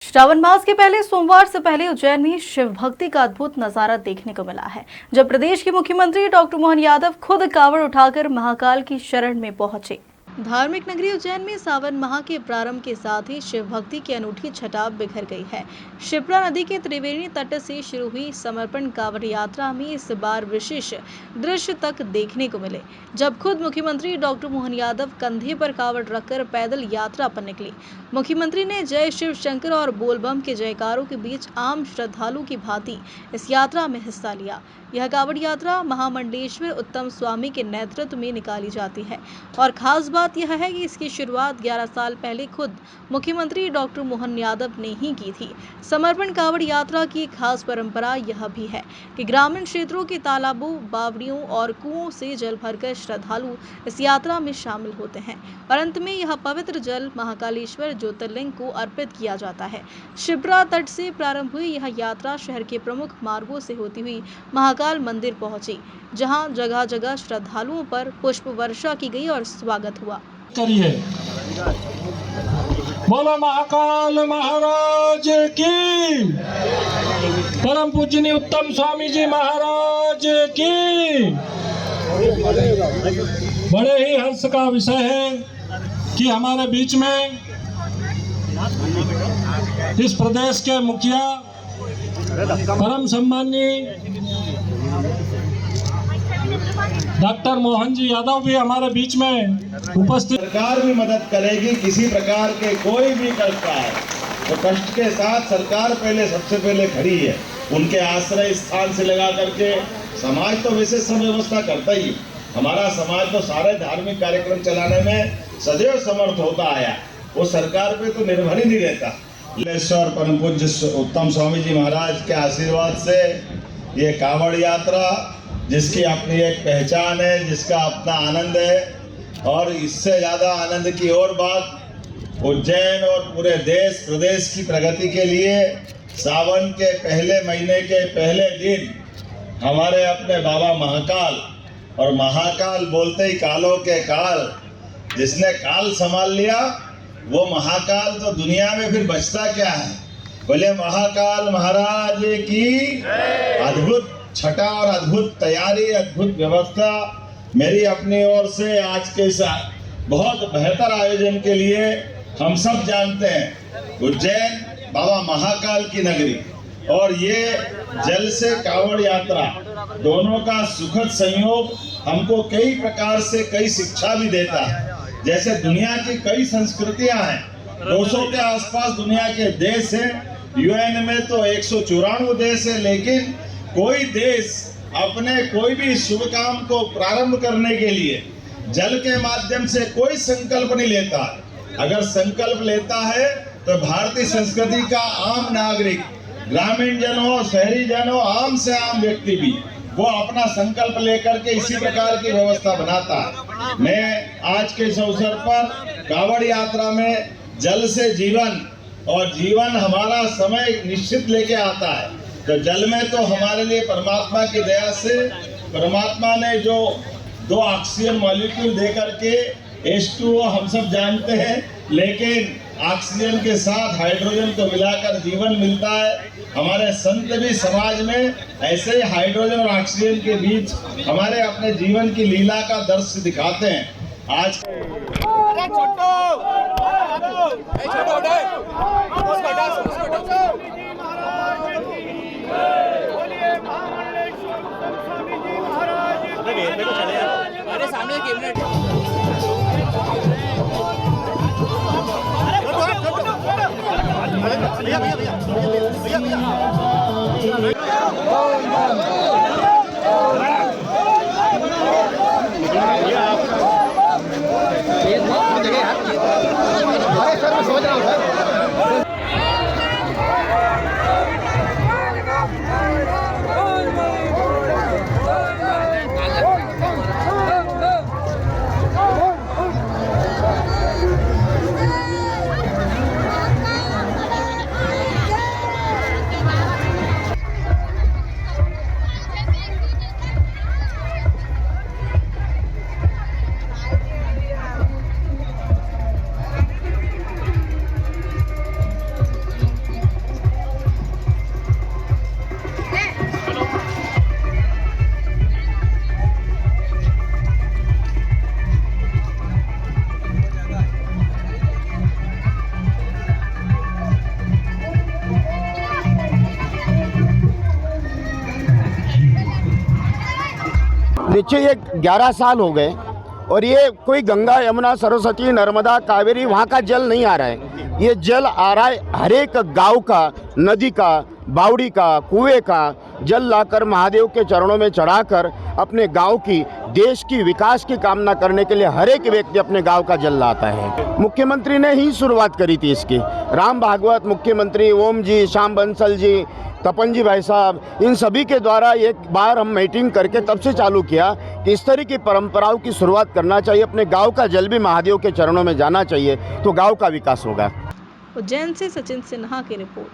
श्रावण मास के पहले सोमवार से पहले उज्जैन में शिव भक्ति का अद्भुत नजारा देखने को मिला है, जब प्रदेश के मुख्यमंत्री डॉक्टर मोहन यादव खुद कावड़ उठाकर महाकाल की शरण में पहुंचे। धार्मिक नगरी उज्जैन में सावन माह के प्रारंभ के साथ ही शिव भक्ति की अनूठी छटा बिखर गई है। शिप्रा नदी के त्रिवेणी तट से शुरू हुई समर्पण कांवड़ यात्रा में इस बार विशेष दृश्य तक देखने को मिले, जब खुद मुख्यमंत्री डॉक्टर मोहन यादव कंधे पर कावड़ रखकर पैदल यात्रा पर निकली। मुख्यमंत्री ने जय शिव शंकर और बोलबम के जयकारों के बीच आम श्रद्धालु की भांति इस यात्रा में हिस्सा लिया। यह कावड़ यात्रा महामंडलेश्वर उत्तम स्वामी के नेतृत्व में निकाली जाती है और खास बात यह है कि इसकी शुरुआत 11 साल पहले खुद मुख्यमंत्री डॉक्टर मोहन यादव ने ही की थी। समर्पण कावड़ यात्रा की खास परंपरा यह भी है कि ग्रामीण क्षेत्रों के तालाबों, बावड़ियों और कुओं से जल भरकर श्रद्धालु इस यात्रा में शामिल होते हैं और अंत में यह पवित्र जल महाकालेश्वर ज्योतिर्लिंग को अर्पित किया जाता है। शिप्रा तट से प्रारंभ हुई यह यात्रा शहर के प्रमुख मार्गों से होती हुई महाकाल मंदिर पहुंची, जहां जगह जगह श्रद्धालुओं पर पुष्प वर्षा की गई और स्वागत हुआ। करिए बोलो महाकाल महाराज की, परम पूजनीय उत्तम स्वामी जी महाराज की। बड़े ही हर्ष का विषय है कि हमारे बीच में इस प्रदेश के मुखिया परम सम्मानीय डॉक्टर मोहन जी यादव भी हमारे बीच में उपस्थित। सरकार भी मदद करेगी, किसी प्रकार के कोई भी कष्ट आए तो कष्ट के साथ सरकार सबसे पहले खड़ी है। उनके आश्रय स्थान से लगा करके समाज तो वैसे सब व्यवस्था करता ही, हमारा समाज तो सारे धार्मिक कार्यक्रम चलाने में सदैव समर्थ होता आया, वो सरकार पे तो निर्भर ही नहीं रहता। लेश्वर परम पूज्य उत्तम स्वामी जी महाराज के आशीर्वाद से ये कावड़ यात्रा, जिसकी अपनी एक पहचान है, जिसका अपना आनंद है, और इससे ज़्यादा आनंद की और बात उज्जैन और पूरे देश प्रदेश की प्रगति के लिए सावन के पहले महीने के पहले दिन हमारे अपने बाबा महाकाल, और महाकाल बोलते ही कालों के काल, जिसने काल संभाल लिया वो महाकाल, तो दुनिया में फिर बचता क्या है। बोले महाकाल महाराज की। अद्भुत छठा और अद्भुत तैयारी, अद्भुत व्यवस्था मेरी अपनी ओर से आज के इस बहुत बेहतर आयोजन के लिए। हम सब जानते हैं उज्जैन बाबा महाकाल की नगरी, और ये जल से कावड़ यात्रा दोनों का सुखद संयोग हमको कई प्रकार से कई शिक्षा भी देता है। जैसे दुनिया की कई संस्कृतियां हैं, 200 के आसपास दुनिया के देश हैं, यूएन में तो 194 देश है, लेकिन कोई देश अपने कोई भी शुभ काम को प्रारंभ करने के लिए जल के माध्यम से कोई संकल्प नहीं लेता। अगर संकल्प लेता है तो भारतीय संस्कृति का आम नागरिक, ग्रामीण जन हो, शहरी जन हो, आम से आम व्यक्ति भी वो अपना संकल्प लेकर के इसी प्रकार की व्यवस्था बनाता है। मैं आज के इस अवसर पर कावड़ यात्रा में जल से जीवन, और जीवन हमारा समय निश्चित लेके आता है, तो जल में तो हमारे लिए परमात्मा की दया से परमात्मा ने जो 2 ऑक्सीजन मॉलिक्यूल दे करके H2O हम सब जानते हैं, लेकिन ऑक्सीजन के साथ हाइड्रोजन को मिलाकर जीवन मिलता है। हमारे संत भी समाज में ऐसे ही हाइड्रोजन और ऑक्सीजन के बीच हमारे अपने जीवन की लीला का दृश्य दिखाते हैं। आज अरे सामने कैबिनेट भैया भैया भैया भैया नीचे ये 11 साल हो गए और ये कोई गंगा यमुना सरस्वती नर्मदा कावेरी वहाँ का जल नहीं आ रहा है। ये जल आ रहा है हर एक गाँव का, नदी का, बावड़ी का, कुएं का जल लाकर महादेव के चरणों में चढ़ाकर अपने गांव की, देश की विकास की कामना करने के लिए हर एक व्यक्ति अपने गांव का जल लाता है। मुख्यमंत्री ने ही शुरुआत करी थी इसकी। राम भागवत मुख्यमंत्री, ओम जी, श्याम बंसल जी, तपन जी भाई साहब, इन सभी के द्वारा एक बार हम मीटिंग करके तब से चालू किया कि इस तरह की परंपराओं की शुरुआत करना चाहिए। अपने गाँव का जल भी महादेव के चरणों में जाना चाहिए, तो गाँव का विकास होगा। उज्जैन से सचिन सिन्हा की रिपोर्ट।